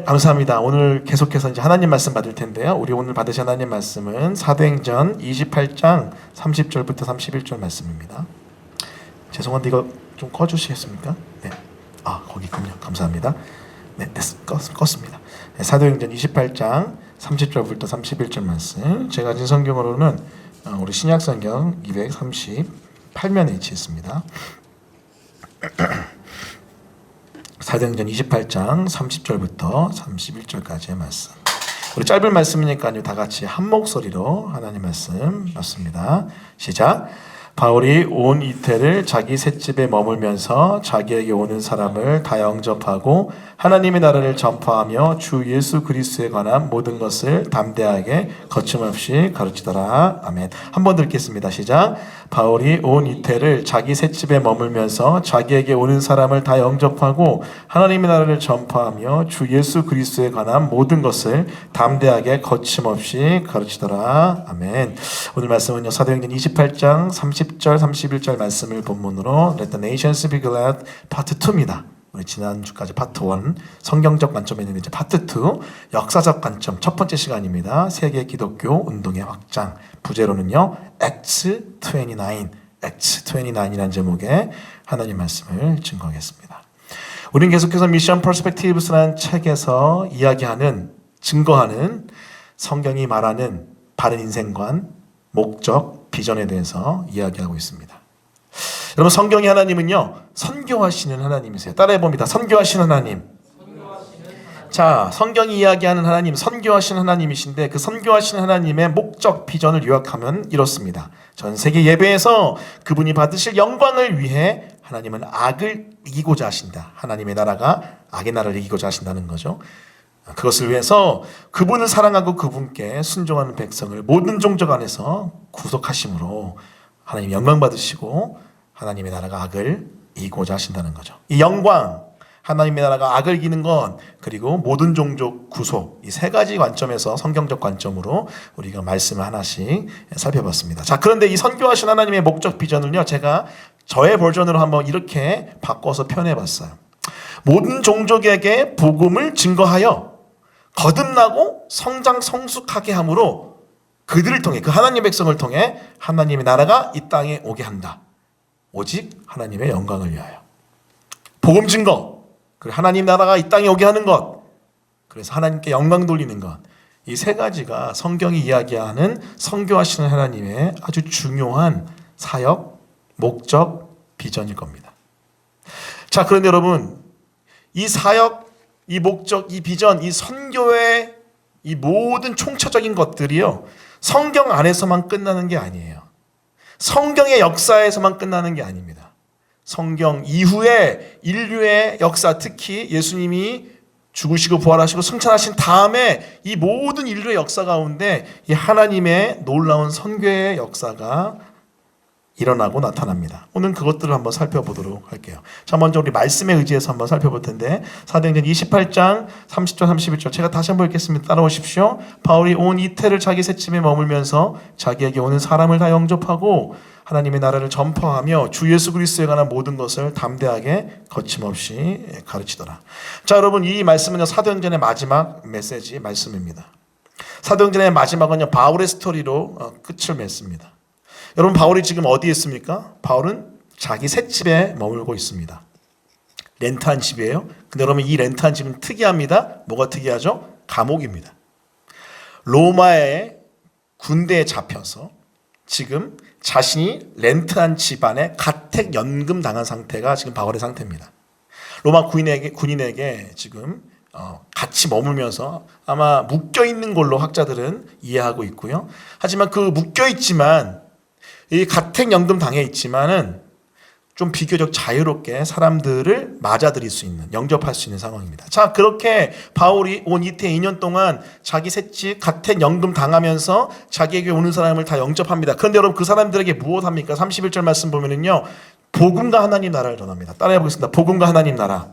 감사합니다. 오늘 계속해서 이제 하나님 말씀 받을 텐데요. 우리 오늘 받으신 하나님 말씀은 사도행전 28장 30절부터 31절 말씀입니다. 죄송한데 이거 좀 꺼주시겠습니까? 네. 거기군요. 감사합니다. 네, 껐습니다. 네, 사도행전 28장 30절부터 31절 말씀. 제가 가진 성경으로는 우리 신약성경 238면에 위치했습니다. 사도행전 28장 30절부터 31절까지의 말씀. 우리 짧은 말씀이니까요, 다 같이 한 목소리로 하나님 말씀 받습니다. 시작. 바울이 온 이태를 자기 셋집에 머물면서 자기에게 오는 사람을 다 영접하고 하나님의 나라를 전파하며 주 예수 그리스도에 관한 모든 것을 담대하게 거침없이 가르치더라. 아멘. 한 번 더 읽겠습니다. 시작. 바울이 온 이태를 자기 셋집에 머물면서 자기에게 오는 사람을 다 영접하고 하나님의 나라를 전파하며 주 예수 그리스도에 관한 모든 것을 담대하게 거침없이 가르치더라. 아멘. 오늘 말씀은요, 사도행전 28장 30절 31절 말씀을 본문으로 Let the nations be glad 파트 2입니다. 우리 지난주까지 파트 1 성경적 관점에는 이제 파트 2 역사적 관점 첫 번째 시간입니다. 세계 기독교 운동의 확장. 부제로는요 Acts 29이라는 제목의 하나님 말씀을 증거하겠습니다. 우리는 계속해서 미션 퍼스펙티브스라는 책에서 이야기하는, 증거하는 성경이 말하는 바른 인생관, 목적, 비전에 대해서 이야기하고 있습니다. 여러분, 성경의 하나님은요 선교하시는 하나님이세요. 따라해봅니다. 선교하시는 하나님. 자, 성경이 이야기하는 하나님, 선교하시는 하나님이신데 그 선교하시는 하나님의 목적, 비전을 요약하면 이렇습니다. 전 세계 예배에서 그분이 받으실 영광을 위해 하나님은 악을 이기고자 하신다. 하나님의 나라가 악의 나라를 이기고자 하신다는 거죠. 그것을 위해서 그분을 사랑하고 그분께 순종하는 백성을 모든 종족 안에서 구속하심으로 하나님 영광 받으시고 하나님의 나라가 악을 이기고자 하신다는 거죠. 이 영광, 하나님의 나라가 악을 이기는 것, 그리고 모든 종족 구속, 이 세 가지 관점에서 성경적 관점으로 우리가 말씀을 하나씩 살펴봤습니다. 자, 그런데 이 선교하신 하나님의 목적 비전을요, 제가 저의 버전으로 한번 이렇게 바꿔서 표현해봤어요. 모든 종족에게 복음을 증거하여 거듭나고 성장 성숙하게 함으로 그들을 통해, 그 하나님의 백성을 통해 하나님의 나라가 이 땅에 오게 한다. 오직 하나님의 영광을 위하여. 복음 증거, 그리고 하나님 나라가 이 땅에 오게 하는 것, 그래서 하나님께 영광 돌리는 것, 이 세 가지가 성경이 이야기하는 선교하시는 하나님의 아주 중요한 사역, 목적, 비전일 겁니다. 자, 그런데 여러분, 이 사역, 이 목적, 이 비전, 이 선교의 이 모든 총체적인 것들이요, 성경 안에서만 끝나는 게 아니에요. 성경의 역사에서만 끝나는 게 아닙니다. 성경 이후에 인류의 역사, 특히 예수님이 죽으시고 부활하시고 승천하신 다음에 이 모든 인류의 역사 가운데 이 하나님의 놀라운 선교의 역사가 일어나고 나타납니다. 오늘 그것들을 한번 살펴보도록 할게요. 자, 먼저 우리 말씀에 의지해서 한번 살펴볼 텐데, 사도행전 28장 30절 31절 제가 다시 한번 읽겠습니다. 따라오십시오. 바울이 온 이태를 자기 셋집에 머물면서 자기에게 오는 사람을 다 영접하고 하나님의 나라를 전파하며 주 예수 그리스도에 관한 모든 것을 담대하게 거침없이 가르치더라. 자, 여러분, 이 말씀은요 사도행전의 마지막 메시지 말씀입니다. 사도행전의 마지막은요 바울의 스토리로 끝을 맺습니다. 여러분, 바울이 지금 어디에 있습니까? 바울은 자기 셋집에 머물고 있습니다. 렌트한 집이에요. 근데 여러분, 이 렌트한 집은 특이합니다. 뭐가 특이하죠? 감옥입니다. 로마의 군대에 잡혀서 지금 자신이 렌트한 집안에 가택 연금 당한 상태가 지금 바울의 상태입니다. 로마 군인에게 지금 같이 머물면서 아마 묶여 있는 걸로 학자들은 이해하고 있고요. 하지만 그 묶여 있지만 이 가택연금 당해 있지만은 좀 비교적 자유롭게 사람들을 맞아들일 수 있는, 영접할 수 있는 상황입니다. 자, 그렇게 바울이 온 이태 2년 동안 자기 셋집 가택연금 당하면서 자기에게 오는 사람을 다 영접합니다. 그런데 여러분, 그 사람들에게 무엇 합니까? 31절 말씀 보면은요 복음과 하나님 나라를 전합니다. 따라해 보겠습니다. 복음과 하나님 나라.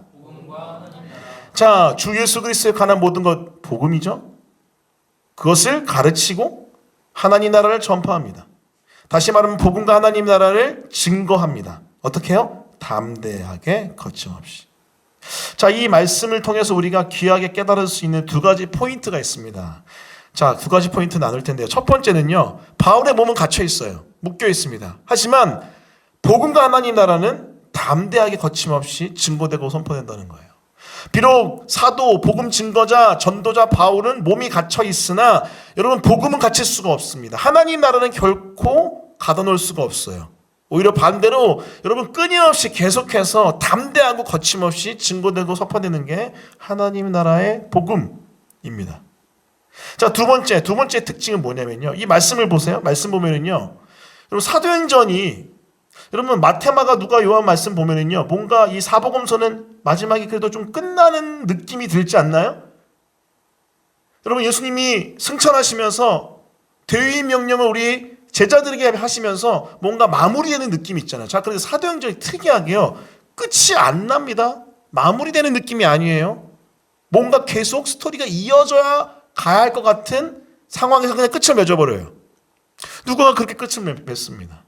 자, 주 예수 그리스도에 관한 모든 것 복음이죠. 그것을 가르치고 하나님 나라를 전파합니다. 다시 말하면 복음과 하나님 나라를 증거합니다. 어떻게 해요? 담대하게 거침없이. 자, 이 말씀을 통해서 우리가 귀하게 깨달을 수 있는 두 가지 포인트가 있습니다. 자, 두 가지 포인트 나눌 텐데요. 첫 번째는요, 바울의 몸은 갇혀 있어요. 묶여 있습니다. 하지만 복음과 하나님 나라는 담대하게 거침없이 증거되고 선포된다는 거예요. 비록 사도, 복음 증거자, 전도자 바울은 몸이 갇혀 있으나 여러분, 복음은 갇힐 수가 없습니다. 하나님 나라는 결코 가둬놓을 수가 없어요. 오히려 반대로 여러분, 끊임없이 계속해서 담대하고 거침없이 증거되고 선포되는 게 하나님 나라의 복음입니다. 자, 두 번째 특징은 뭐냐면요, 이 말씀을 보세요. 말씀 보면은요, 여러분, 사도행전이, 여러분, 마태마가 누가 요한 말씀 보면은요, 뭔가 이 사복음서는 마지막에 그래도 좀 끝나는 느낌이 들지 않나요? 여러분, 예수님이 승천하시면서 대위 명령을 우리 제자들에게 하시면서 뭔가 마무리되는 느낌이 있잖아요. 자, 그런데 사도행전이 특이하게요, 끝이 안 납니다. 마무리되는 느낌이 아니에요. 뭔가 계속 스토리가 이어져야 가야 할 것 같은 상황에서 그냥 끝을 맺어버려요. 누가 그렇게 끝을 맺습니다.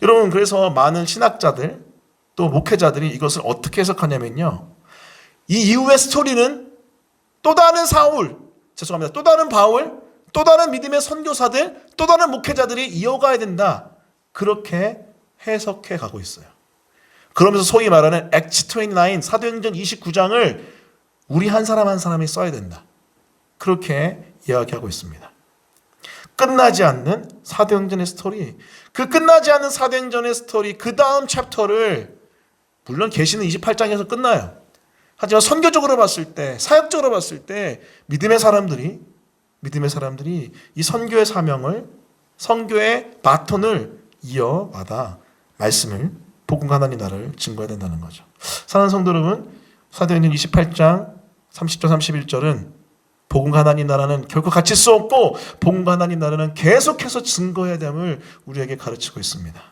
여러분, 그래서 많은 신학자들 또 목회자들이 이것을 어떻게 해석하냐면요, 이 이후의 스토리는 또 다른 사울, 죄송합니다, 또 다른 바울, 또 다른 믿음의 선교사들, 또 다른 목회자들이 이어가야 된다, 그렇게 해석해 가고 있어요. 그러면서 소위 말하는 액트 29, 사도행전 29장을 우리 한 사람 한 사람이 써야 된다, 그렇게 이야기하고 있습니다. 끝나지 않는 사도행전의 스토리, 그 끝나지 않는 사도행전의 스토리, 그 다음 챕터를, 물론 계시는 28장에서 끝나요. 하지만 선교적으로 봤을 때, 사역적으로 봤을 때 믿음의 사람들이 이 선교의 사명을, 선교의 바톤을 이어받아 말씀을, 복음과 하나님 나라를 증거해야 된다는 거죠. 사랑하는 성도 여러분, 사도행전 28장 30절 31절은 복음과 하나님 나라는 결코 갇힐 수 없고 복음과 하나님 나라는 계속해서 증거해야 됨을 우리에게 가르치고 있습니다.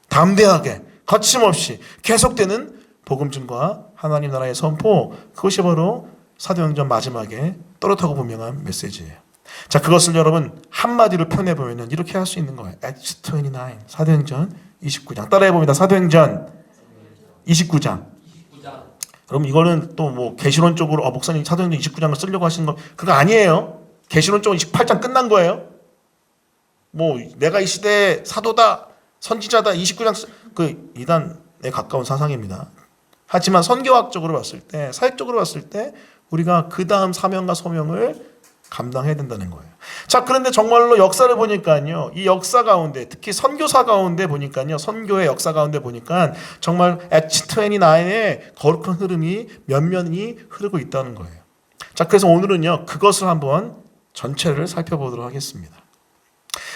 담대하게 거침없이 계속되는 복음 증거와 하나님 나라의 선포, 그것이 바로 사도행전 마지막에 또렷하고 분명한 메시지예요. 자, 그것을 여러분 한마디로 표현해보면 이렇게 할 수 있는 거예요. Acts 29, 사도행전 29장. 따라해봅니다. 사도행전 29장. 여러분, 이거는 또 뭐 계시론 쪽으로 목사님 사도행전 29장을 쓰려고 하시는 거 그거 아니에요. 계시론 쪽은 28장 끝난 거예요. 뭐 내가 이 시대의 사도다, 선지자다, 29장 그 이단에 가까운 사상입니다. 하지만 선교학적으로 봤을 때, 사역적으로 봤을 때 우리가 그 다음 사명과 소명을 감당해야 된다는 거예요. 자, 그런데 정말로 역사를 보니까요, 이 역사 가운데, 특히 선교사 가운데 보니까요, 선교의 역사 가운데 보니까 정말 액트 29의 거룩한 흐름이 면면이 흐르고 있다는 거예요. 자, 그래서 오늘은요, 그것을 한번 전체를 살펴보도록 하겠습니다.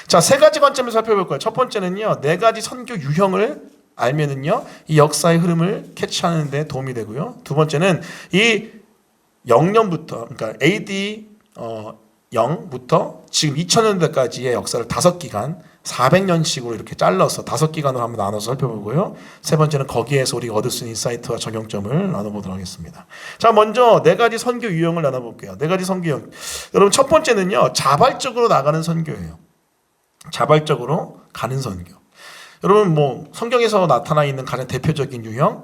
자, 세 가지 관점에서 살펴볼 거예요. 첫 번째는요, 네 가지 선교 유형을 알면은요, 이 역사의 흐름을 캐치하는 데 도움이 되고요. 두 번째는 이 0년부터, 그러니까 AD 0부터 지금 2000년대까지의 역사를 5기간, 400년씩으로 이렇게 잘라서 5기간으로 한번 나눠서 살펴보고요. 세 번째는 거기에서 우리가 얻을 수 있는 인사이트와 적용점을 나눠보도록 하겠습니다. 자, 먼저 네 가지 선교 유형을 나눠볼게요. 네 가지 선교 유형. 여러분, 첫 번째는요, 자발적으로 나가는 선교예요. 자발적으로 가는 선교. 여러분, 뭐 성경에서 나타나 있는 가장 대표적인 유형,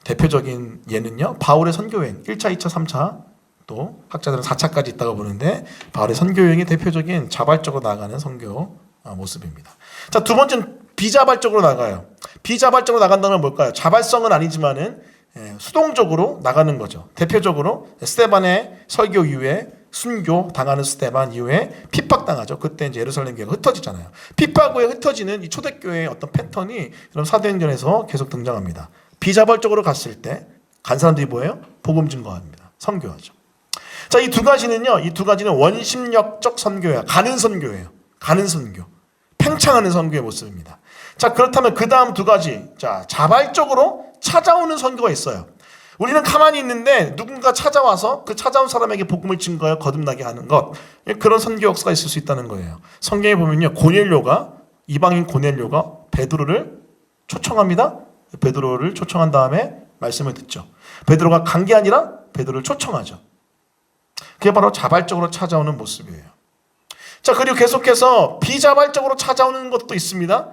대표적인 예는요, 바울의 선교여행 1차, 2차, 3차, 또 학자들은 4차까지 있다고 보는데 바울의 선교여행이 대표적인 자발적으로 나가는 선교 모습입니다. 자, 두 번째는 비자발적으로 나가요. 비자발적으로 나간다는 건 뭘까요? 자발성은 아니지만은 수동적으로 나가는 거죠. 대표적으로 스데반의 설교 이후에 순교 당하는 스데반 이후에 핍박당하죠. 그때 이제 예루살렘 교회가 흩어지잖아요. 핍박 후에 흩어지는 이 초대교회의 어떤 패턴이 이런 사도행전에서 계속 등장합니다. 비자발적으로 갔을 때 간 사람들이 뭐예요? 복음 증거합니다. 선교하죠. 자, 이 두 가지는요, 이 두 가지는 원심력적 선교예요. 가는 선교예요. 가는 선교. 팽창하는 선교의 모습입니다. 자, 그렇다면 그 다음 두 가지. 자, 자발적으로 찾아오는 선교가 있어요. 우리는 가만히 있는데 누군가 찾아와서 그 찾아온 사람에게 복음을 증거하여 거듭나게 하는 것. 그런 선교 역사가 있을 수 있다는 거예요. 성경에 보면요, 이방인 고넬료가 베드로를 초청합니다. 베드로를 초청한 다음에 말씀을 듣죠. 베드로가 간 게 아니라 베드로를 초청하죠. 그게 바로 자발적으로 찾아오는 모습이에요. 자, 그리고 계속해서 비자발적으로 찾아오는 것도 있습니다.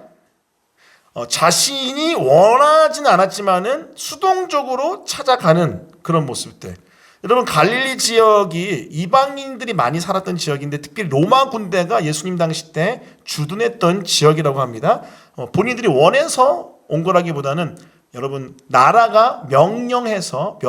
자신이 원하지는 않았지만은 수동적으로 찾아가는 그런 모습들. 여러분 갈릴리 지역이 이방인들이 많이 살았던 지역인데 특히 로마 군대가 예수님 당시 때 주둔했던 지역이라고 합니다. 본인들이 원해서 온 거라기보다는 여러분 나라가 명령해서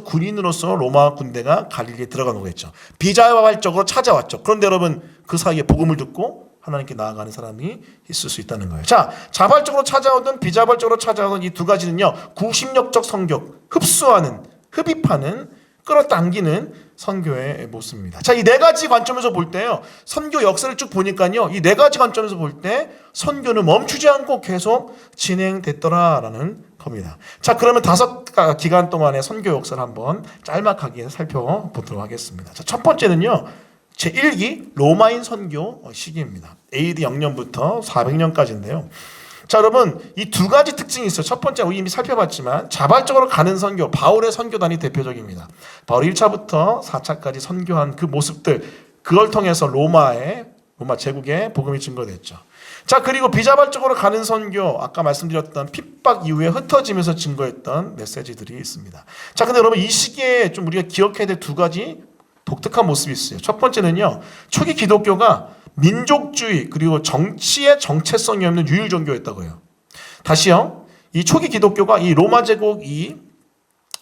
군인으로서 로마 군대가 갈릴리에 들어간 거겠죠. 비자발적으로 찾아왔죠. 그런데 여러분 그 사이에 복음을 듣고 하나님께 나아가는 사람이 있을 수 있다는 거예요. 자, 자발적으로 찾아오든 비자발적으로 찾아오든 이 두 가지는요, 구심력적 성격, 흡수하는, 흡입하는, 끌어당기는 선교의 모습입니다. 자, 이 네 가지 관점에서 볼 때요, 선교 역사를 쭉 보니까요, 이 네 가지 관점에서 볼 때 선교는 멈추지 않고 계속 진행됐더라라는 겁니다. 자, 그러면 5기간 동안의 선교 역사를 한번 짤막하게 살펴보도록 하겠습니다. 자, 첫 번째는요, 제1기 로마인 선교 시기입니다. AD 0년부터 400년까지인데요. 자, 여러분 이 두 가지 특징이 있어요. 첫 번째 우리 이미 살펴봤지만 자발적으로 가는 선교, 바울의 선교단이 대표적입니다. 바울이 1차부터 4차까지 선교한 그 모습들, 그걸 통해서 로마 제국에 복음이 증거됐죠. 자, 그리고 비자발적으로 가는 선교, 아까 말씀드렸던 핍박 이후에 흩어지면서 증거했던 메시지들이 있습니다. 자, 근데 여러분 이 시기에 좀 우리가 기억해야 될 두 가지 독특한 모습이 있어요. 첫 번째는요, 초기 기독교가 민족주의 그리고 정치의 정체성이 없는 유일 종교였다고요. 다시요, 이 초기 기독교가 이 로마 제국 이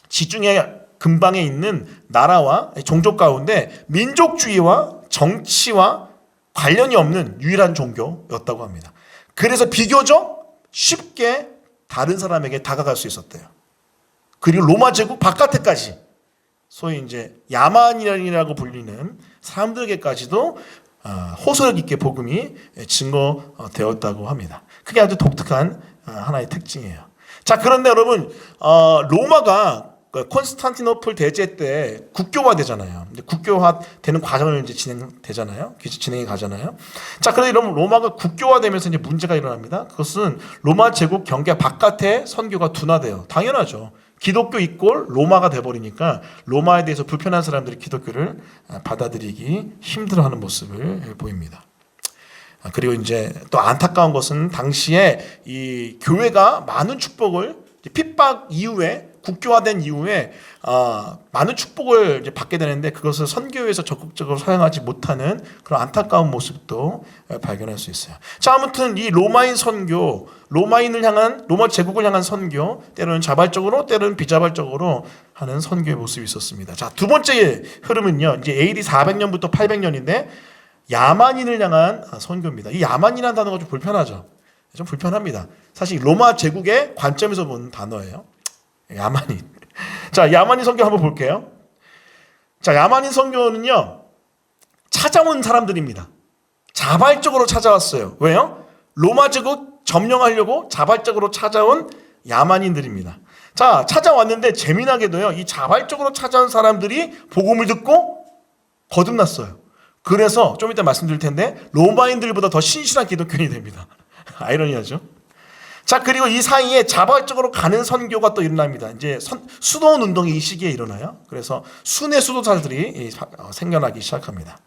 지중해 근방에 있는 나라와 종족 가운데 민족주의와 정치와 관련이 없는 유일한 종교였다고 합니다. 그래서 비교적 쉽게 다른 사람에게 다가갈 수 있었대요. 그리고 로마 제국 바깥에까지 소위 이제 야만인이라고 불리는 사람들에게까지도 호소력 있게 복음이 증거되었다고 합니다. 그게 아주 독특한 하나의 특징이에요. 자, 그런데 여러분 로마가 콘스탄티노플 대제 때 국교화되잖아요. 국교화되는 과정을 이제 진행이 가잖아요. 자, 그런데 이러면 로마가 국교화되면서 이제 문제가 일어납니다. 그것은 로마 제국 경계 바깥에 선교가 둔화돼요. 당연하죠. 기독교 이꼴 로마가 돼버리니까 로마에 대해서 불편한 사람들이 기독교를 받아들이기 힘들어하는 모습을 보입니다. 그리고 이제 또 안타까운 것은 당시에 이 교회가 많은 축복을 핍박 이후에 국교화된 이후에 많은 축복을 이제 받게 되는데 그것을 선교에서 적극적으로 사용하지 못하는 그런 안타까운 모습도 발견할 수 있어요. 자, 아무튼 이 로마인 선교, 로마 제국을 향한 선교, 때로는 자발적으로, 때로는 비자발적으로 하는 선교의 모습이 있었습니다. 자, 두 번째 흐름은요, 이제 AD 400년부터 800년인데 야만인을 향한 선교입니다. 이 야만이라는 단어가 좀 불편하죠. 좀 불편합니다. 사실 로마 제국의 관점에서 본 단어예요. 야만인. 자, 야만인 선교 한번 볼게요. 자, 야만인 선교는요, 찾아온 사람들입니다. 자발적으로 찾아왔어요. 왜요? 로마 제국 점령하려고 자발적으로 찾아온 야만인들입니다. 자, 찾아왔는데 재미나게도요, 이 자발적으로 찾아온 사람들이 복음을 듣고 거듭났어요. 그래서 좀 이따 말씀드릴 텐데 로마인들보다 더 신실한 기독교인이 됩니다. 아이러니하죠? 자, 그리고 이 사이에 자발적으로 가는 선교가 또 일어납니다. 이제 수도원 운동이 이 시기에 일어나요. 그래서 순회 수도자들이 생겨나기 시작합니다.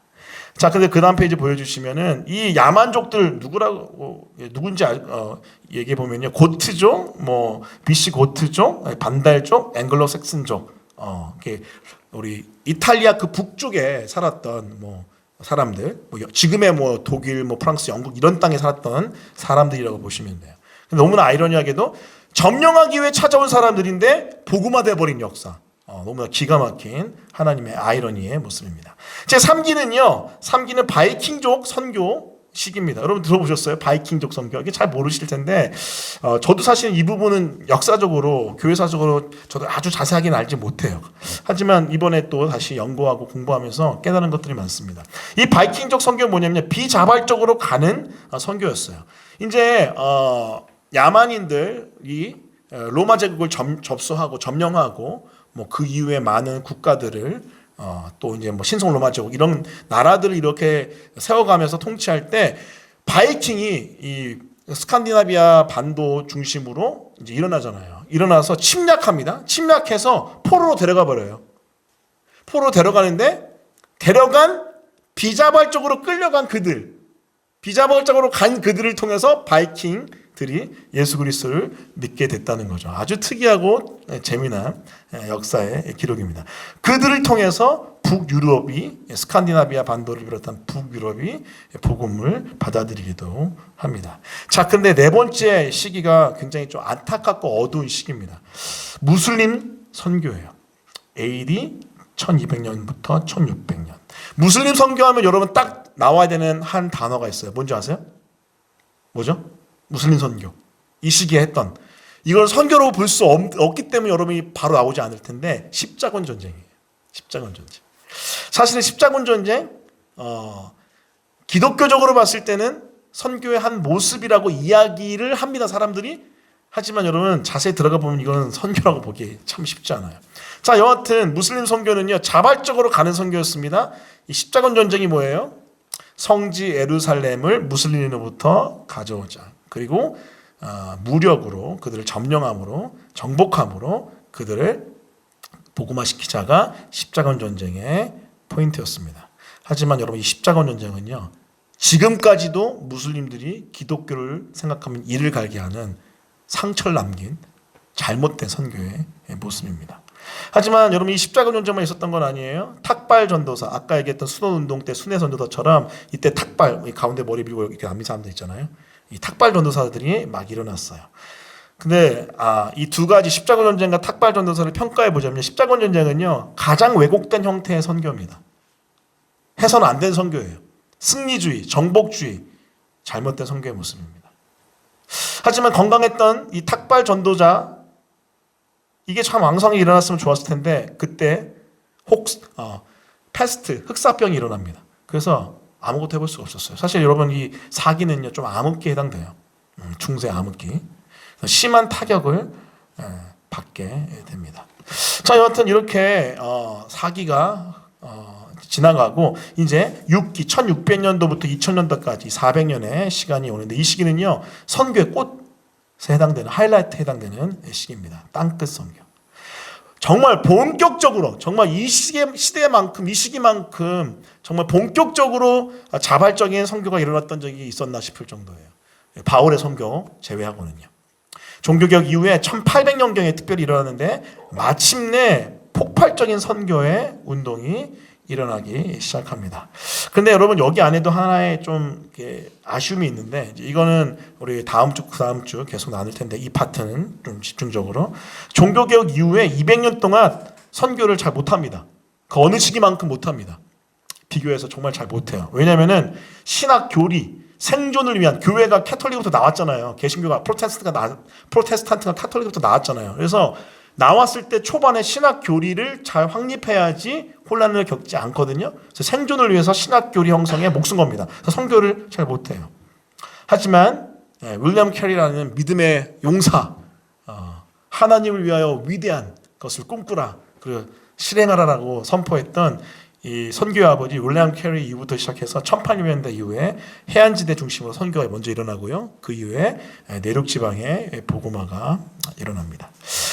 자, 근데 그 다음 페이지 보여주시면은 이 야만족들 누군지 얘기해 보면요, 고트족, BC 고트족, 반달족, 앵글로색슨족, 우리 이탈리아 그 북쪽에 살았던 사람들, 지금의 독일, 프랑스, 영국 이런 땅에 살았던 사람들이라고 보시면 돼요. 너무나 아이러니하게도 점령하기 위해 찾아온 사람들인데 복음화돼 버린 역사. 너무나 기가 막힌 하나님의 아이러니의 모습입니다. 제 3기는 바이킹족 선교 시기입니다. 여러분 들어보셨어요? 바이킹족 선교. 이게 잘 모르실 텐데 저도 사실 이 부분은 역사적으로 교회사적으로 저도 아주 자세하게는 알지 못해요. 하지만 이번에 또 다시 연구하고 공부하면서 깨달은 것들이 많습니다. 이 바이킹족 선교는 뭐냐면 비자발적으로 가는 선교였어요. 이제 야만인들이 로마 제국을 접수하고 점령하고 그 이후에 많은 국가들을 또 이제 신성 로마 제국 이런 나라들을 이렇게 세워가면서 통치할 때 바이킹이 이 스칸디나비아 반도 중심으로 이제 일어나잖아요. 일어나서 침략합니다. 침략해서 포로로 데려가 버려요. 포로로 데려가는데 비자발적으로 끌려간 비자발적으로 간 그들을 통해서 바이킹 들이 예수 그리스도를 믿게 됐다는 거죠. 아주 특이하고 재미난 역사의 기록입니다. 그들을 통해서 북유럽이, 스칸디나비아 반도를 비롯한 북유럽이 복음을 받아들이기도 합니다. 자, 근데 네 번째 시기가 굉장히 좀 안타깝고 어두운 시기입니다. 무슬림 선교예요. AD 1200년부터 1600년. 무슬림 선교하면 여러분 딱 나와야 되는 한 단어가 있어요. 뭔지 아세요? 뭐죠? 무슬림 선교. 이 시기에 했던. 이걸 선교로 볼 수 없기 때문에 여러분이 바로 나오지 않을 텐데 십자군 전쟁이에요. 십자군 전쟁. 사실은 십자군 전쟁 기독교적으로 봤을 때는 선교의 한 모습이라고 이야기를 합니다. 사람들이. 하지만 여러분 자세히 들어가 보면 이건 선교라고 보기 참 쉽지 않아요. 자, 여하튼 무슬림 선교는요 자발적으로 가는 선교였습니다. 이 십자군 전쟁이 뭐예요? 성지 예루살렘을 무슬림으로부터 가져오자. 그리고 무력으로 그들을 점령함으로 정복함으로 그들을 복음화시키자가 십자군 전쟁의 포인트였습니다. 하지만 여러분 이 십자군 전쟁은요 지금까지도 무슬림들이 기독교를 생각하면 이를 갈게 하는 상처를 남긴 잘못된 선교의 모습입니다. 하지만 여러분 이 십자군 전쟁만 있었던 건 아니에요. 탁발 전도사, 아까 얘기했던 순원운동 때 순회 전도사처럼 이때 탁발, 가운데 머리 밀고 이렇게 남는 사람들 있잖아요. 이 탁발 전도사들이 막 일어났어요. 근데 이 두 가지 십자군 전쟁과 탁발 전도사를 평가해 보자면 십자군 전쟁은요 가장 왜곡된 형태의 선교입니다. 해서는 안 된 선교예요. 승리주의, 정복주의, 잘못된 선교의 모습입니다. 하지만 건강했던 이 탁발 전도자 이게 참 왕성히 일어났으면 좋았을 텐데 그때 패스트, 흑사병이 일어납니다. 그래서 아무것도 해볼 수가 없었어요. 사실 여러분 이 사기는요 좀 암흑기에 해당돼요. 중세 암흑기. 심한 타격을 받게 됩니다. 자, 여하튼 이렇게 사기가 지나가고 이제 6기 1600년도부터 2000년도까지 400년의 시간이 오는데 이 시기는요 선교의 꽃에 해당되는 하이라이트에 해당되는 시기입니다. 땅끝 선교. 정말 본격적으로 정말 이 시대만큼 이 시기만큼 정말 본격적으로 자발적인 선교가 일어났던 적이 있었나 싶을 정도예요. 바울의 선교 제외하고는요. 종교개혁 이후에 1800년경에 특별히 일어났는데 마침내 폭발적인 선교의 운동이 일어나기 시작합니다. 근데 여러분 여기 안에도 하나의 좀 아쉬움이 있는데 이거는 우리 다음 주, 그 다음 주 계속 나눌 텐데 이 파트는 좀 집중적으로 종교개혁 이후에 200년 동안 선교를 잘 못합니다. 그 어느 시기만큼 못합니다. 비교해서 정말 잘 못해요. 왜냐면은 신학 교리 생존을 위한 교회가 캐톨릭부터 나왔잖아요. 개신교가 프로테스탄트가 카톨릭부터 나왔잖아요. 그래서 나왔을 때 초반에 신학 교리를 잘 확립해야지 혼란을 겪지 않거든요. 그래서 생존을 위해서 신학 교리 형성에 목숨 겁니다. 그래서 선교를 잘 못해요. 하지만 윌리엄 캐리라는 믿음의 용사, 하나님을 위하여 위대한 것을 꿈꾸라, 그리고 실행하라라고 선포했던 이 선교의 아버지 윌리엄 캐리 이후부터 시작해서 1800년대 이후에 해안지대 중심으로 선교가 먼저 일어나고요. 그 이후에 내륙 지방에 복음화가 일어납니다.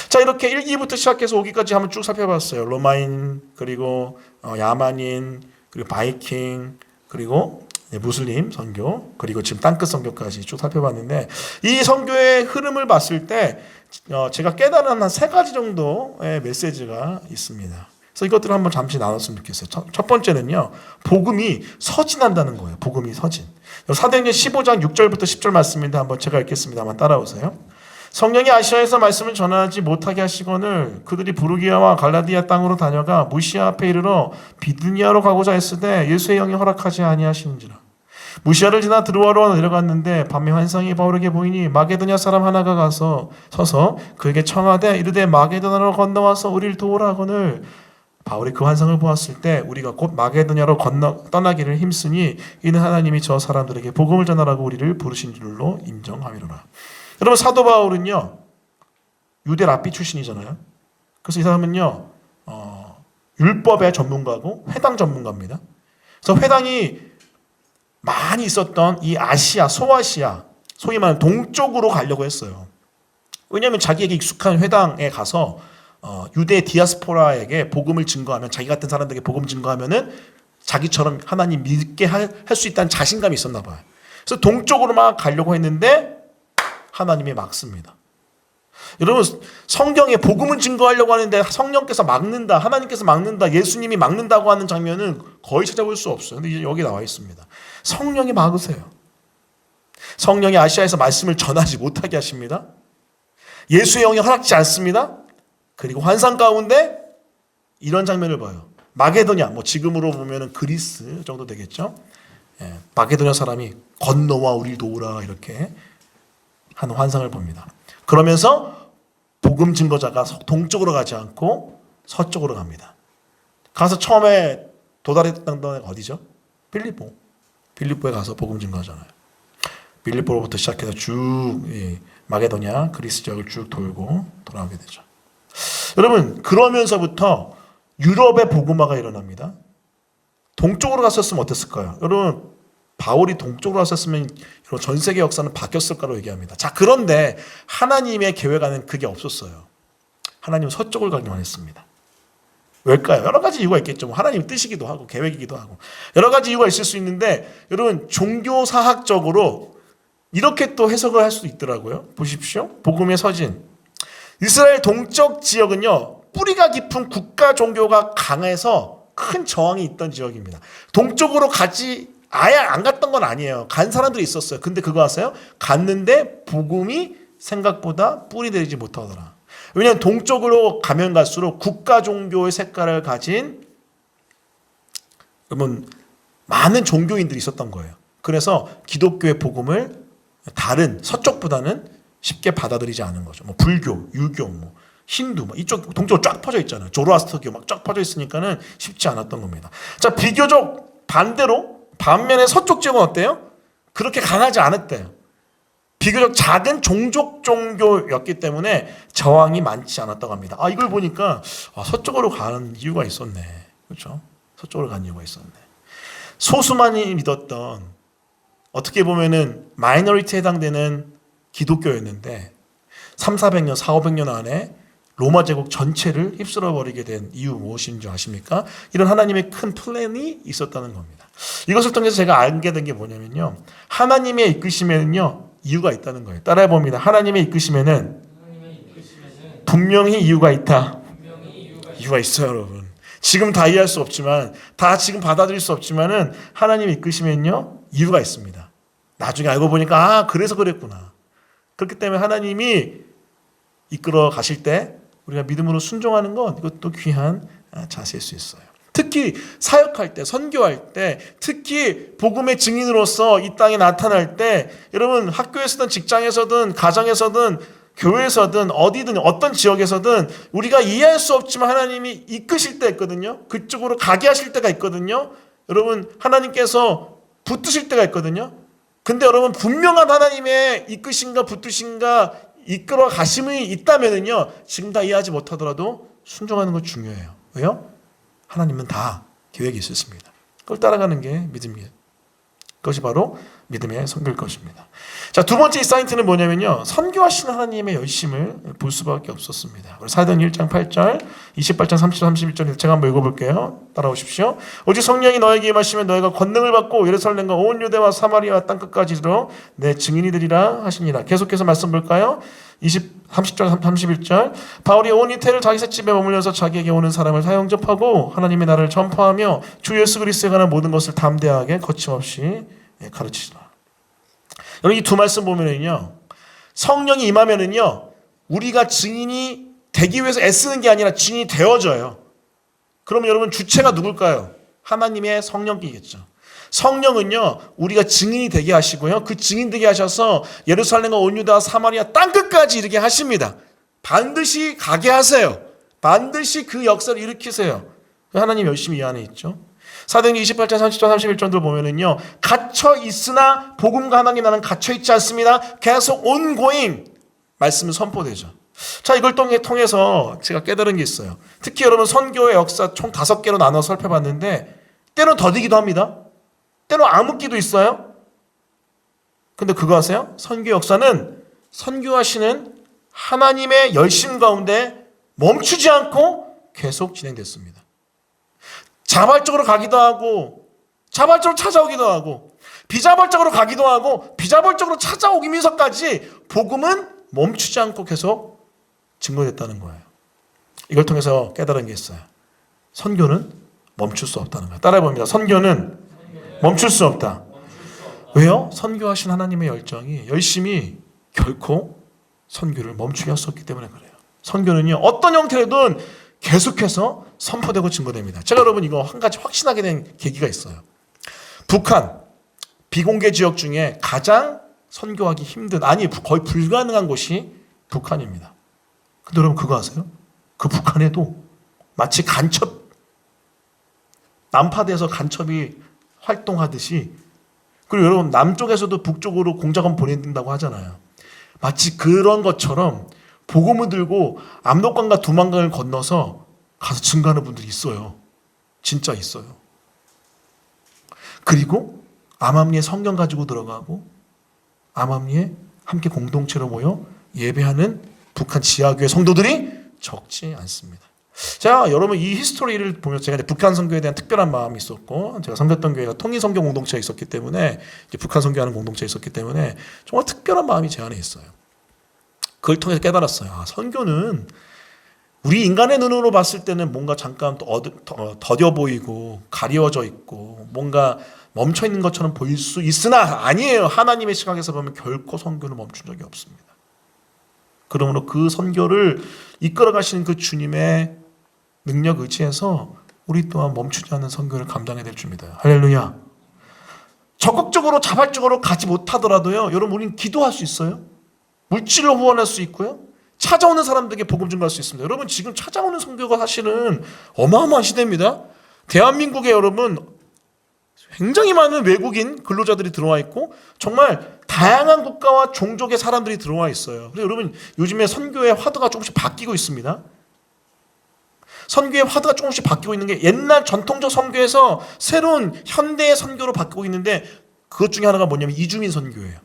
자, 이렇게 1기부터 시작해서 5기까지 한번 쭉 살펴봤어요. 로마인, 그리고 야만인, 그리고 바이킹, 그리고 무슬림 선교, 그리고 지금 땅끝 선교까지 쭉 살펴봤는데 이 선교의 흐름을 봤을 때 제가 깨달은 한 3가지 정도의 메시지가 있습니다. 그래서 이것들을 한번 잠시 나눴으면 좋겠어요. 첫 번째는요, 복음이 서진한다는 거예요. 복음이 서진. 사도행전 15장 6절부터 10절 말씀인데 한번 제가 읽겠습니다. 한번 따라오세요. 성령이 아시아에서 말씀을 전하지 못하게 하시거늘 그들이 부르기아와 갈라디아 땅으로 다녀가 무시아 앞에 이르러 비두니아로 가고자 했으되 예수의 영이 허락하지 아니하시는지라. 무시아를 지나 드로아로 내려갔는데 밤에 환상이 바울에게 보이니 마게도냐 사람 하나가 가서 서서 그에게 청하되 이르되 마게도냐로 건너와서 우리를 도우라 하거늘 바울이 그 환상을 보았을 때 우리가 곧 마게도냐로 떠나기를 힘쓰니 이는 하나님이 저 사람들에게 복음을 전하라고 우리를 부르신 줄로 인정하미로라. 여러분 사도 바울은요 유대 랍비 출신이잖아요. 그래서 이 사람은요 율법의 전문가고 회당 전문가입니다. 그래서 회당이 많이 있었던 이 아시아, 소아시아, 소위 말하는 동쪽으로 가려고 했어요. 왜냐하면 자기에게 익숙한 회당에 가서 유대 디아스포라에게 복음을 증거하면 자기 같은 사람들에게 복음 증거하면은 자기처럼 하나님 믿게 할 수 있다는 자신감이 있었나 봐요. 그래서 동쪽으로 막 가려고 했는데 하나님이 막습니다. 여러분, 성경에 복음을 증거하려고 하는데 성령께서 막는다, 하나님께서 막는다, 예수님이 막는다고 하는 장면은 거의 찾아볼 수 없어요. 근데 이제 여기 나와 있습니다. 성령이 막으세요. 성령이 아시아에서 말씀을 전하지 못하게 하십니다. 예수의 영이 허락지 않습니다. 그리고 환상 가운데 이런 장면을 봐요. 마게도냐, 지금으로 보면 그리스 정도 되겠죠. 마게도냐 사람이 건너와 우리 도우라 이렇게 하는 환상을 봅니다. 그러면서 복음 증거자가 동쪽으로 가지 않고 서쪽으로 갑니다. 가서 처음에 도달했던 데가 어디죠? 빌립보. 빌립보에 가서 복음 증거하잖아요. 빌립보로부터 시작해서 쭉 마게도냐 그리스 지역을 쭉 돌고 돌아오게 되죠. 여러분, 그러면서부터 유럽의 복음화가 일어납니다. 동쪽으로 갔었으면 어땠을까요? 여러분, 바울이 동쪽으로 갔었으면 전 세계 역사는 바뀌었을까로 얘기합니다. 자, 그런데 하나님의 계획안은 그게 없었어요. 하나님은 서쪽을 가기만 했습니다. 왜일까요? 여러 가지 이유가 있겠죠. 하나님 뜻이기도 하고 계획이기도 하고 여러 가지 이유가 있을 수 있는데, 여러분, 종교사학적으로 이렇게 또 해석을 할 수도 있더라고요. 보십시오. 복음의 서진. 이스라엘 동쪽 지역은요, 뿌리가 깊은 국가 종교가 강해서 큰 저항이 있던 지역입니다. 동쪽으로 아예 안 갔던 건 아니에요. 간 사람들이 있었어요. 근데 그거 아세요? 갔는데 복음이 생각보다 뿌리 내리지 못하더라. 왜냐하면 동쪽으로 가면 갈수록 국가 종교의 색깔을 가진 여러분 많은 종교인들이 있었던 거예요. 그래서 기독교의 복음을 다른 서쪽보다는 쉽게 받아들이지 않은 거죠. 불교, 유교, 힌두, 이쪽 동쪽으로 쫙 퍼져 있잖아요. 조로아스터교 막 쫙 퍼져 있으니까는 쉽지 않았던 겁니다. 자, 비교적 반면에 서쪽 지역은 어때요? 그렇게 강하지 않았대요. 비교적 작은 종족 종교였기 때문에 저항이 많지 않았다고 합니다. 이걸 보니까 서쪽으로 가는 이유가 있었네. 그렇죠? 서쪽으로 가는 이유가 있었네. 소수만이 믿었던, 어떻게 보면은 마이너리티에 해당되는 기독교였는데 300~400년, 400~500년 안에 로마 제국 전체를 휩쓸어 버리게 된 이유 무엇인 줄 아십니까? 이런 하나님의 큰 플랜이 있었다는 겁니다. 이것을 통해서 제가 알게 된 게 뭐냐면요, 하나님의 이끄심에는요 이유가 있다는 거예요. 따라해 봅니다. 하나님의 이끄심에는 분명히 이유가 있다. 이유가 있어요, 여러분. 지금 다 이해할 수 없지만, 다 지금 받아들일 수 없지만은 하나님의 이끄심에는요 이유가 있습니다. 나중에 알고 보니까 그래서 그랬구나. 그렇기 때문에 하나님이 이끌어 가실 때 우리가 믿음으로 순종하는 건 이것도 귀한 자세일 수 있어요. 특히 사역할 때, 선교할 때, 특히 복음의 증인으로서 이 땅에 나타날 때, 여러분 학교에서든 직장에서든 가정에서든 교회에서든 어디든 어떤 지역에서든 우리가 이해할 수 없지만 하나님이 이끄실 때 있거든요. 그쪽으로 가게 하실 때가 있거든요. 여러분, 하나님께서 붙드실 때가 있거든요. 근데 여러분, 분명한 하나님의 이끄신가 붙드신가 이끌어 가심이 있다면은요, 지금 다 이해하지 못하더라도 순종하는 거 중요해요. 왜요? 하나님은 다 계획이 있으십니다. 그걸 따라가는 게 믿음이에요. 그것이 바로 믿음의 선교일 것입니다. 자, 두 번째 이 사인트는 뭐냐면요, 선교하시는 하나님의 열심을 볼 수밖에 없었습니다. 사도행 1장 8절, 28장 30절, 31절 제가 한번 읽어볼게요. 따라오십시오. 오직 성령이 너에게 임하시면 너희가 권능을 받고 예루살렘과 온 유대와 사마리아 땅끝까지 이르러 내 증인이 되리라 하시니라. 계속해서 말씀 볼까요? 30절, 31절. 바울이 온 이태를 자기 셋집에 머물면서 자기에게 오는 사람을 사형접하고 하나님의 나라를 전파하며 주 예수 그리스도에 관한 모든 것을 담대하게 거침없이 가르치시라. 여러분, 이 두 말씀 보면은요, 성령이 임하면은요, 우리가 증인이 되기 위해서 애쓰는 게 아니라 증인이 되어져요. 그러면 여러분, 주체가 누굴까요? 하나님의 성령이겠죠. 성령은요, 우리가 증인이 되게 하시고요, 그 증인 되게 하셔서 예루살렘과 온 유다 사마리아 땅끝까지 이르게 하십니다. 반드시 가게 하세요. 반드시 그 역사를 일으키세요. 하나님 열심히 이 안에 있죠. 사도행전 28장 30절 31절도 보면은요, 갇혀 있으나 복음과 하나님 나는 갇혀 있지 않습니다. 계속 ongoing 말씀은 선포되죠. 자, 이걸 통해서 제가 깨달은 게 있어요. 특히 여러분, 선교의 역사 총 5개로 나눠 살펴봤는데 때로는 더디기도 합니다. 때로는 암흑기도 있어요. 근데 그거 아세요? 선교 역사는 선교하시는 하나님의 열심 가운데 멈추지 않고 계속 진행됐습니다. 자발적으로 가기도 하고 자발적으로 찾아오기도 하고 비자발적으로 가기도 하고 비자벌적으로 찾아오면서까지 복음은 멈추지 않고 계속 증거됐다는 거예요. 이걸 통해서 깨달은 게 있어요. 선교는 멈출 수 없다는 거예요. 따라해봅니다. 선교는 멈출 수 없다. 왜요? 선교하신 하나님의 열정이 열심히 결코 선교를 멈추게 할 수 없기 때문에 그래요. 선교는요, 어떤 형태로든 계속해서 선포되고 증거됩니다. 제가 여러분 이거 한 가지 확신하게 된 계기가 있어요. 북한 비공개 지역 중에 가장 선교하기 힘든, 아니 거의 불가능한 곳이 북한입니다. 근데 여러분 그거 아세요? 그 북한에도 마치 간첩, 남파대에서 간첩이 활동하듯이, 그리고 여러분 남쪽에서도 북쪽으로 공작원 보낸다고 하잖아요. 마치 그런 것처럼 복음을 들고 압록강과 두만강을 건너서 가서 증거하는 분들이 있어요. 진짜 있어요. 그리고 암암리에 성경 가지고 들어가고 암암리에 함께 공동체로 모여 예배하는 북한 지하교회 성도들이 적지 않습니다. 자, 여러분 이 히스토리를 보면 제가 북한 선교에 대한 특별한 마음이 있었고, 제가 섬겼던 교회가 통일선교 공동체에 있었기 때문에, 이제 북한 선교하는 공동체에 있었기 때문에 정말 특별한 마음이 제 안에 있어요. 그걸 통해서 깨달았어요. 아, 선교는 우리 인간의 눈으로 봤을 때는 뭔가 잠깐 더뎌 보이고 가려져 있고 뭔가 멈춰 있는 것처럼 보일 수 있으나 아니에요. 하나님의 시각에서 보면 결코 선교는 멈춘 적이 없습니다. 그러므로 그 선교를 이끌어 가시는 그 주님의 능력 의지해서 우리 또한 멈추지 않는 선교를 감당해야 될 줄입니다. 할렐루야. 적극적으로 자발적으로 가지 못하더라도요, 여러분 우리는 기도할 수 있어요. 물질로 후원할 수 있고요. 찾아오는 사람들에게 복음 증거할 수 있습니다. 여러분 지금 찾아오는 선교가 사실은 어마어마한 시대입니다. 대한민국에 여러분 굉장히 많은 외국인 근로자들이 들어와 있고 정말 다양한 국가와 종족의 사람들이 들어와 있어요. 그래서 여러분 요즘에 선교의 화두가 조금씩 바뀌고 있습니다. 선교의 화두가 조금씩 바뀌고 있는 게 옛날 전통적 선교에서 새로운 현대의 선교로 바뀌고 있는데, 그것 중에 하나가 뭐냐면 이주민 선교예요.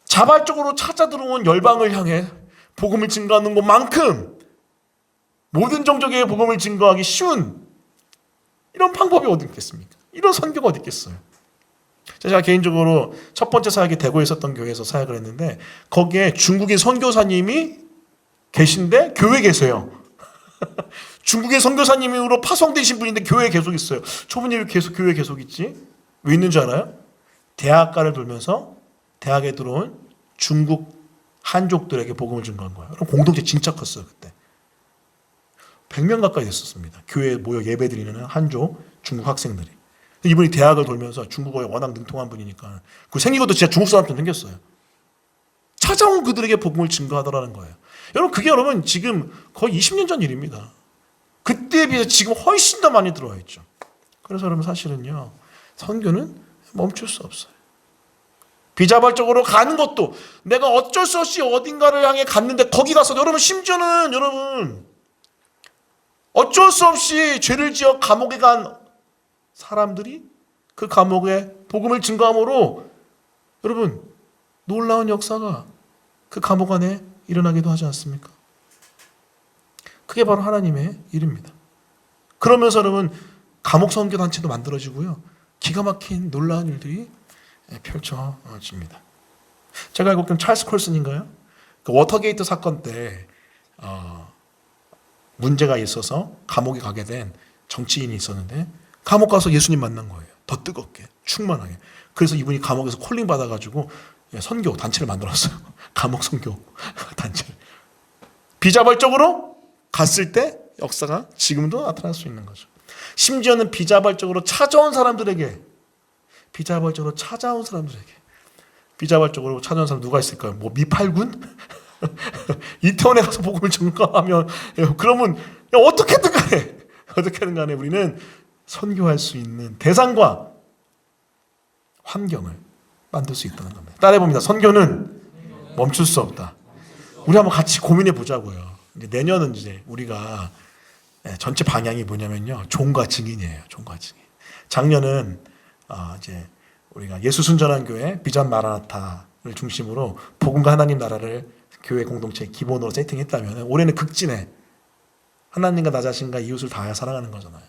자발적으로 찾아 들어온 열방을 향해 복음을 증거하는 것만큼 모든 종족에게 복음을 증거하기 쉬운 이런 방법이 어디 있겠습니까? 이런 선교가 어디 있겠어요? 제가 개인적으로 첫 번째 사역이 대구에 있었던 교회에서 사역을 했는데, 거기에 중국인 선교사님이 계신데 교회에 계세요. 중국의 선교사님으로 파송되신 분인데 교회에 계속 있어요. 저분이 왜 계속 교회에 계속 있지? 왜 있는 줄 알아요? 대학가를 돌면서 대학에 들어온 중국 한족들에게 복음을 증거한 거예요. 그럼 공동체 진짜 컸어요. 그때 100명 가까이 됐었습니다. 교회에 모여 예배드리는 한족 중국 학생들이. 이분이 대학을 돌면서 중국어에 워낙 능통한 분이니까 그 생긴 것도 진짜 중국 사람처럼 생겼어요. 찾아온 그들에게 복음을 증거하더라는 거예요. 여러분 그게 여러분 지금 거의 20년 전 일입니다. 그때에 비해서 지금 훨씬 더 많이 들어와 있죠. 그래서 여러분 사실은요, 선교는 멈출 수 없어요. 비자발적으로 가는 것도 내가 어쩔 수 없이 어딘가를 향해 갔는데 거기 가서 여러분 심지어는 여러분 어쩔 수 없이 죄를 지어 감옥에 간 사람들이 그 감옥에 복음을 증거함으로 여러분 놀라운 역사가 그 감옥 안에 일어나기도 하지 않습니까? 그게 바로 하나님의 일입니다. 그러면서 여러분 감옥 선교 단체도 만들어지고요, 기가 막힌 놀라운 일들이 펼쳐집니다. 제가 알고 있는 찰스 콜슨인가요? 그 워터게이트 사건 때 문제가 있어서 감옥에 가게 된 정치인이 있었는데 감옥 가서 예수님 만난 거예요. 더 뜨겁게, 충만하게. 그래서 이분이 감옥에서 콜링 받아가지고 선교 단체를 만들었어요. 감옥 선교 단체를. 비자발적으로 갔을 때 역사가 지금도 나타날 수 있는 거죠. 심지어는 비자발적으로 찾아온 사람들에게, 비자발적으로 찾아온 사람 누가 있을까요? 뭐 미팔군? 이태원에 가서 복음을 증거하면, 그러면 어떻게든 간에 우리는 선교할 수 있는 대상과 환경을 만들 수 있다는 겁니다. 따라해봅니다. 선교는 멈출 수 없다. 우리 한번 같이 고민해 보자고요. 이제 내년은 이제 우리가 전체 방향이 뭐냐면요, 종과 증인이에요. 종과 증인. 작년은 이제 우리가 예수 순전한 교회 비전 마라나타를 중심으로 복음과 하나님 나라를 교회 공동체 기본으로 세팅했다면, 올해는 극진해. 하나님과 나 자신과 이웃을 다하여 사랑하는 거잖아요.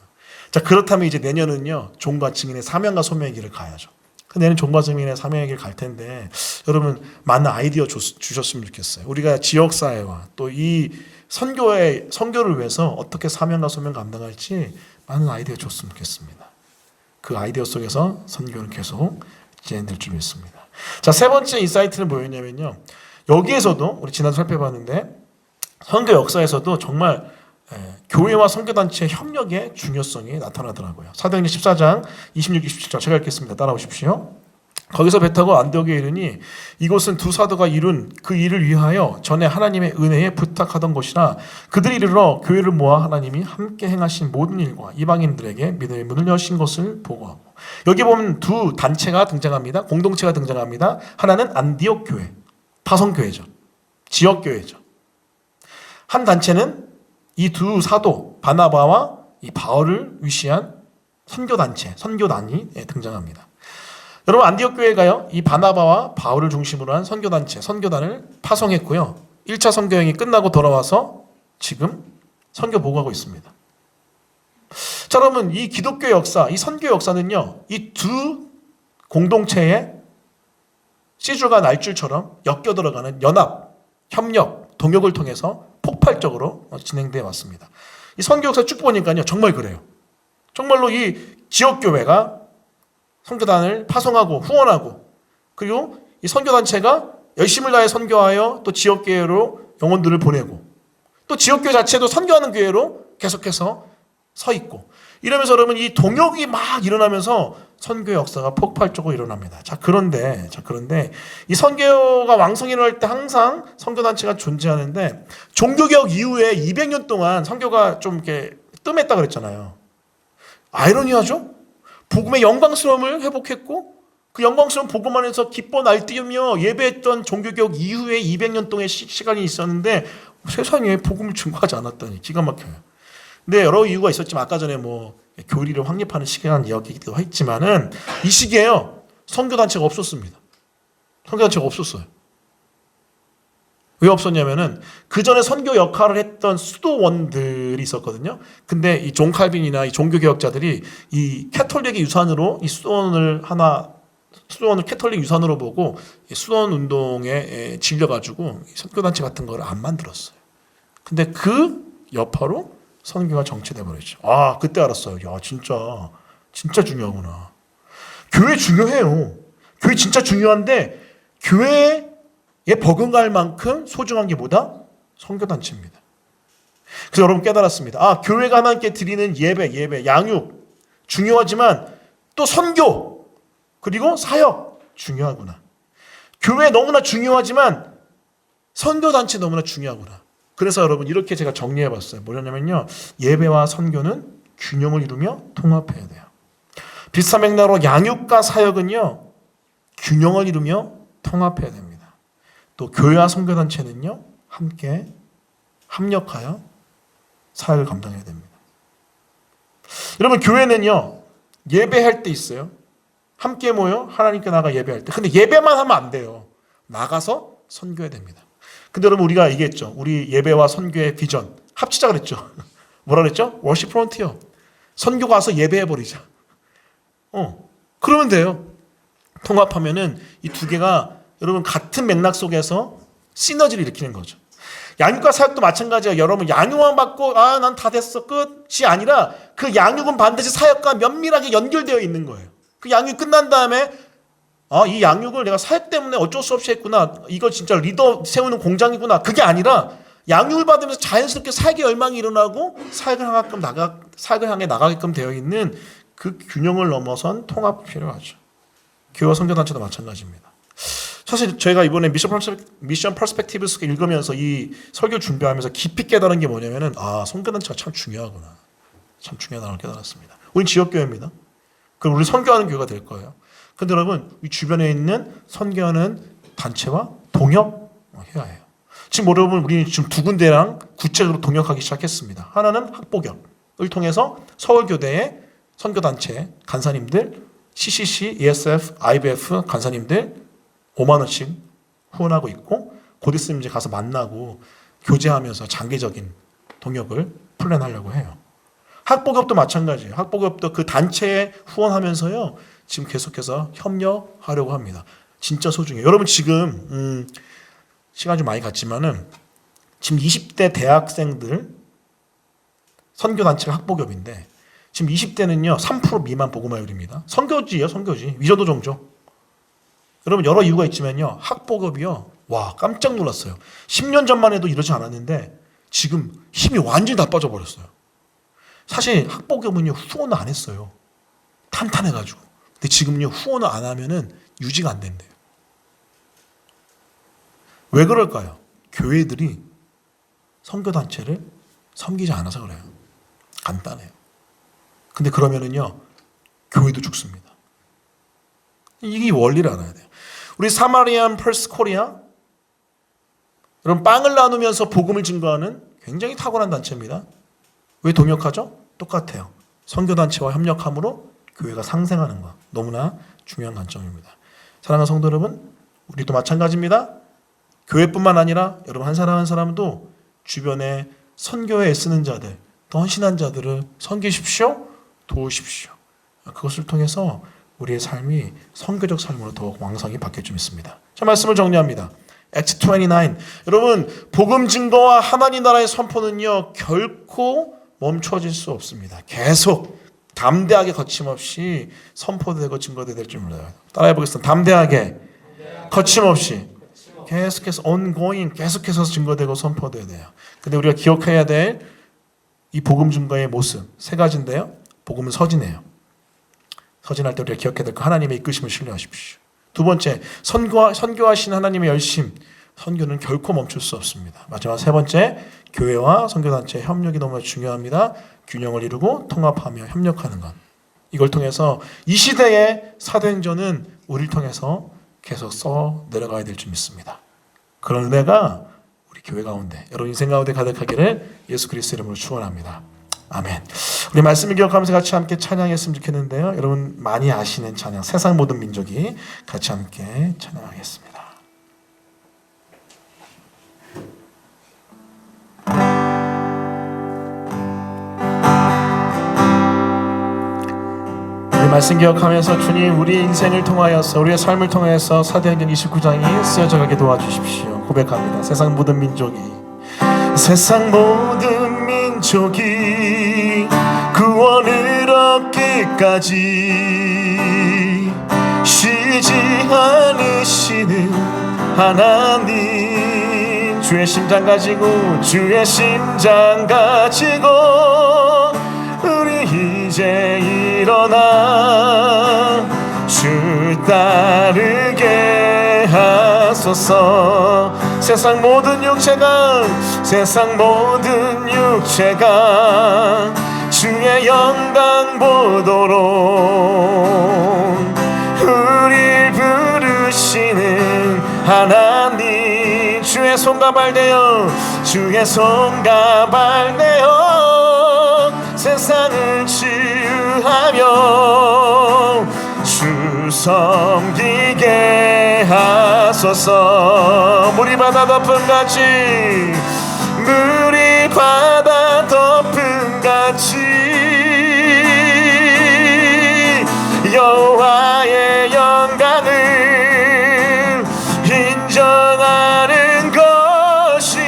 자, 그렇다면 이제 내년은요, 종과 증인의 사명과 소명의 길을 가야죠. 근데 얘는 종과 증인의 사명의 길 갈 텐데 여러분 많은 아이디어 주셨으면 좋겠어요. 우리가 지역사회와 또 이 선교를 위해서 어떻게 사명과 소명 감당할지 많은 아이디어 줬으면 좋겠습니다. 그 아이디어 속에서 선교는 계속 진행될 줄 믿습니다. 자, 세 번째 인사이트는 뭐였냐면요. 여기에서도 우리 지난주 살펴봤는데 선교 역사에서도 정말 교회와 선교단체의 협력의 중요성이 나타나더라고요. 사도행전 14장 26, 27절 제가 읽겠습니다. 따라오십시오. 거기서 배 타고 안디옥에 이르니 이곳은 두 사도가 이룬 그 일을 위하여 전에 하나님의 은혜에 부탁하던 곳이라 그들이 이르러 교회를 모아 하나님이 함께 행하신 모든 일과 이방인들에게 믿음의 문을 여신 것을 보고하고 여기 보면 두 단체가 등장합니다. 공동체가 등장합니다. 하나는 안디옥 교회, 파송교회죠. 지역교회죠. 한 단체는 이 두 사도 바나바와 이 바울을 위시한 선교단체, 선교단이 등장합니다. 여러분 안디옥 교회가요. 이 바나바와 바울을 중심으로 한 선교단체, 선교단을 파송했고요. 1차 선교여행이 끝나고 돌아와서 지금 선교 보고하고 있습니다. 자, 여러분 이 기독교 역사, 이 선교 역사는요. 이 두 공동체의 씨줄과 날줄처럼 엮여 들어가는 연합, 협력, 동역을 통해서 폭발적으로 진행되어 왔습니다. 이 선교 역사 쭉 보니까요. 정말 그래요. 정말로 이 지역교회가 선교단을 파송하고 후원하고 그리고 이 선교단체가 열심을 다해 선교하여 또 지역교회로 영혼들을 보내고 또 지역교회 자체도 선교하는 교회로 계속해서 서 있고 이러면서 여러분 이 동역이 막 일어나면서 선교 역사가 폭발적으로 일어납니다. 자, 그런데 이 선교가 왕성히 일어날 때 항상 선교단체가 존재하는데 종교개혁 이후에 200년 동안 선교가 좀 이렇게 뜸했다 그랬잖아요. 아이러니하죠? 복음의 영광스러움을 회복했고 그 영광스러운 복음 안에서 기뻐 날뛰며 예배했던 종교개혁 이후에 200년 동안의 시간이 있었는데 세상에 복음을 증거하지 않았다니 기가 막혀요. 근데 여러 이유가 있었지만 아까 전에 뭐 교리를 확립하는 시간 이야기도 했지만은 이 시기에요. 선교단체가 없었습니다. 선교단체가 없었어요. 왜 없었냐면은 그 전에 선교 역할을 했던 수도원들이 있었거든요. 근데 이 존 칼빈이나 이 종교개혁자들이 이 캐톨릭의 유산으로 이 수도원을 캐톨릭 유산으로 보고 수도원 운동에 질려가지고 선교단체 같은 걸 안 만들었어요. 근데 그 여파로 선교가 정체돼 버렸죠. 아, 그때 알았어요. 야, 진짜 중요하구나. 교회 중요해요. 교회 진짜 중요한데 교회에 버금갈 만큼 소중한 게 뭐다? 선교단체입니다. 그래서 여러분 깨달았습니다. 아, 교회가 하나님께 드리는 예배, 양육 중요하지만 또 선교 그리고 사역 중요하구나. 교회 너무나 중요하지만 선교단체 너무나 중요하구나. 그래서 여러분 이렇게 제가 정리해봤어요. 뭐냐면요. 예배와 선교는 균형을 이루며 통합해야 돼요. 비슷한 맥락으로 양육과 사역은요. 균형을 이루며 통합해야 됩니다. 또 교회와 선교단체는요. 함께 합력하여 사역을 감당해야 됩니다. 여러분 교회는요. 예배할 때 있어요. 함께 모여 하나님께 나가 예배할 때. 근데 예배만 하면 안 돼요. 나가서 선교해야 됩니다. 근데 여러분 우리가 얘기했죠. 우리 예배와 선교의 비전 합치자 그랬죠. 뭐라 그랬죠? 워십 프론티어. 선교가 와서 예배해버리자. 그러면 돼요. 통합하면은 이 두 개가 여러분 같은 맥락 속에서 시너지를 일으키는 거죠. 양육과 사역도 마찬가지예요. 여러분 양육만 받고 난 다 됐어 끝이 아니라 그 양육은 반드시 사역과 면밀하게 연결되어 있는 거예요. 그 양육이 끝난 다음에 이 양육을 내가 사역 때문에 어쩔 수 없이 했구나. 이거 진짜 리더 세우는 공장이구나. 그게 아니라 양육을 받으면서 자연스럽게 사역의 열망이 일어나고 사역을 향해 나가게끔 되어 있는 그 균형을 넘어선 통합이 필요하죠. 교회와 선교단체도 마찬가지입니다. 사실 저희가 이번에 미션 퍼스펙티브스 읽으면서 이 설교 준비하면서 깊이 깨달은 게 뭐냐면은 선교단체가 참 중요하구나. 참 중요하다는 걸 깨달았습니다. 우린 지역교회입니다. 그럼 우리 선교하는 교회가 될 거예요. 근데 여러분 이 주변에 있는 선교하는 단체와 동역해야 해요. 지금 여러분 우리 지금 두 군데랑 구체적으로 동역하기 시작했습니다. 하나는 학복역을 통해서 서울교대의 선교단체 간사님들 CCC, ESF, IBF 간사님들 5만 원씩 후원하고 있고 곧 있으면 이제 가서 만나고 교제하면서 장기적인 동역을 플랜하려고 해요. 학복업도 마찬가지예요. 학복업도 그 단체에 후원하면서요. 지금 계속해서 협력하려고 합니다. 진짜 소중해요. 여러분 지금 시간 좀 많이 갔지만은 지금 20대 대학생들 선교단체가 학보급인데 지금 20대는요 3% 미만 복음화율입니다. 선교지예요, 선교지. 위저도 종족. 여러분 여러 이유가 있지만요 학보급이요, 와 깜짝 놀랐어요. 10년 전만 해도 이러지 않았는데 지금 힘이 완전히 다 빠져버렸어요. 사실 학보급은요 후원을 안 했어요. 탄탄해가지고. 근데 지금요 후원을 안 하면은 유지가 안 된대요. 왜 그럴까요? 교회들이 선교단체를 섬기지 않아서 그래요. 간단해요. 근데 그러면은요 교회도 죽습니다. 이게 원리를 알아야 돼요. 우리 사마리안 펄스 코리아, 여러분 빵을 나누면서 복음을 증거하는 굉장히 탁월한 단체입니다. 왜 동역하죠? 똑같아요. 선교단체와 협력함으로 교회가 상생하는 것, 너무나 중요한 관점입니다. 사랑하는 성도 여러분, 우리도 마찬가지입니다. 교회뿐만 아니라 여러분 한 사람 한 사람도 주변에 선교에 애쓰는 자들, 더 헌신한 자들을 섬기십시오, 도우십시오. 그것을 통해서 우리의 삶이 선교적 삶으로 더욱 왕성히 바뀔 줄 믿습니다. 자, 말씀을 정리합니다. Acts 29. 여러분, 복음 증거와 하나님 나라의 선포는요 결코 멈춰질 수 없습니다. 계속 담대하게 거침없이 선포되고 증거될 줄 몰라요. 따라해 보겠습니다. 담대하게 거침없이 계속해서 ongoing, 계속해서 증거되고 선포되어야 돼요. 근데 우리가 기억해야 될 이 복음 증거의 모습 세 가지인데요. 복음은 서진해요. 서진할 때 우리가 기억해야 될 거, 하나님의 이끄심을 신뢰하십시오. 두 번째, 선교하신 하나님의 열심, 선교는 결코 멈출 수 없습니다. 마지막 세 번째, 교회와 선교단체의 협력이 너무 중요합니다. 균형을 이루고 통합하며 협력하는 것. 이걸 통해서 이 시대의 사도행전은 우리를 통해서 계속 써 내려가야 될 줄 믿습니다. 그런 은혜가 우리 교회 가운데, 여러분 인생 가운데 가득하기를 예수 그리스도 이름으로 축원합니다. 아멘. 우리 말씀을 기억하면서 같이 함께 찬양했으면 좋겠는데요. 여러분 많이 아시는 찬양, 세상 모든 민족이 같이 함께 찬양하겠습니다. 우리 말씀 기억하면서 주님, 우리 인생을 통하여서, 우리의 삶을 통해서 사도행전 29장이 쓰여져 가게 도와주십시오. 고백합니다. 세상 모든 민족이 구원을 얻기까지 쉬지 않으시는 하나님, 주의 심장 가지고 우리 이제 일어나 주 따르게 하소서. 세상 모든 육체가 주의 영광 보도록 우릴 부르시는 하나님, 주의 손과 발되어 세상을 치유하며 주 섬기게 하소서. 물이 바다 덮음같이 여호와의 영광을 인정하는 것이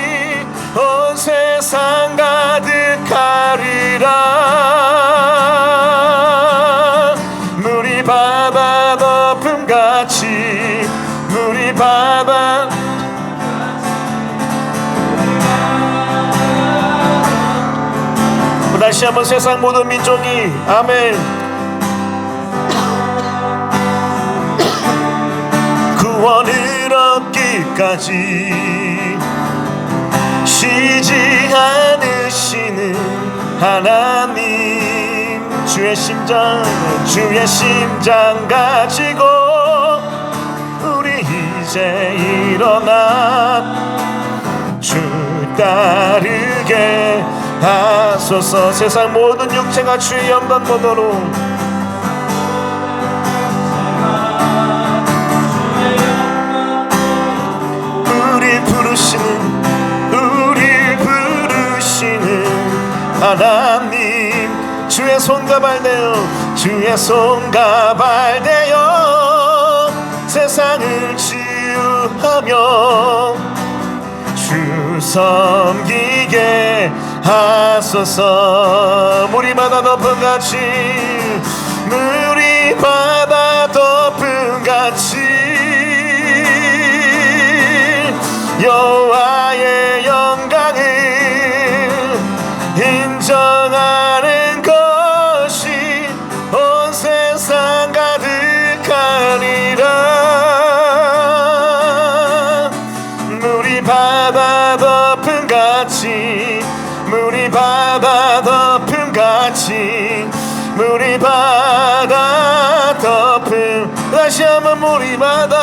온 세상 가득하리라. 물이 바다 덮음같이 다시 한번 세상 모든 민족이 아멘. 구원을 얻기까지 쉬지 않으시는 하나님, 주의 심장 가지고 우리 이제 일어나 주 따르게 하소서. 세상 모든 육체가 주의 영광 보도록 우리 부르시는 하나님, 주의 손과 발되어 주의 손과 발되어 세상을 치유하며 주 섬기게 하소서. 물이 바다 덮음같이 물이 바다 덮음같이 여호와의 영광을 인정하는 것이 온 세상 가득하리라. 물이 바다 덮음같이 물이 바다 덮음같이 물이 바다 덮음 다시 한번 물이 바다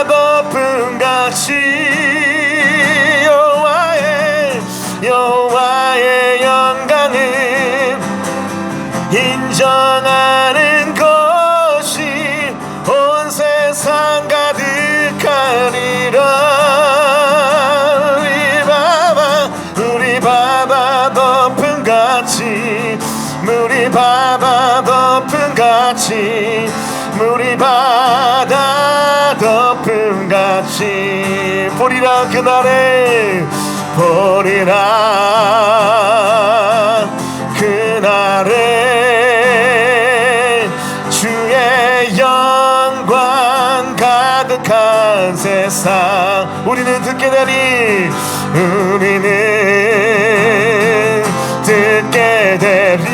덮음같이 여호와의 영광을 인정하는 것이 온 세상 가득하리라. 우리 바다 덮음같이 물이 바다 덮음같이 물이 바다 덮음같이 보리라 그날에 보리라 그날에 주의 영광 가득한 세상 우리는 듣게 되리 우리는 듣게 되리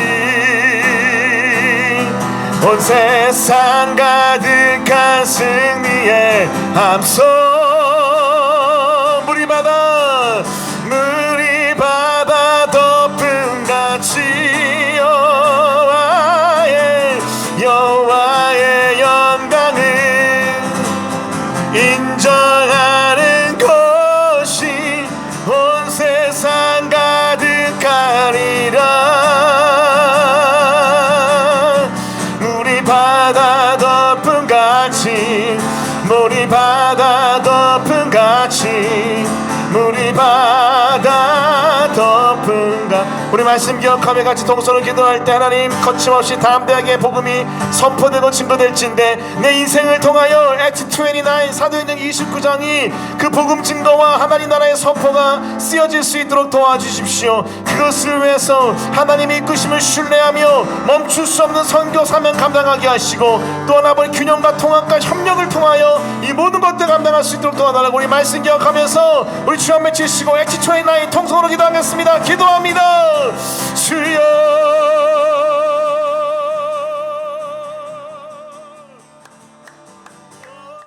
온 세상 가득한 승리의 함성 물이 바다 덮음같이 여호와의 영광을 인정하는 것이 온 세상 가득하리라. 물이 바다 덮음같이 물이 바다 덮음같이 물이 바다 덮음같이 우리 말씀 기억하며 같이 동서로 기도할 때 하나님 거침없이 담대하게 복음이 선포되고 증거될진데 내 인생을 통하여 액트 29 사도행전 29장이 그 복음 증거와 하나님 나라의 선포가 쓰여질 수 있도록 도와주십시오. 그것을 위해서 하나님의 이끄심을 신뢰하며 멈출 수 없는 선교 사명 감당하게 하시고 또 하나 아버지 균형과 통합과 협력을 통하여 이 모든 것들 감당할 수 있도록 도와달라고 우리 말씀 기억하면서 우리 주여 맺히시고 액트 29 통성으로 기도하겠습니다. 기도합니다. 주여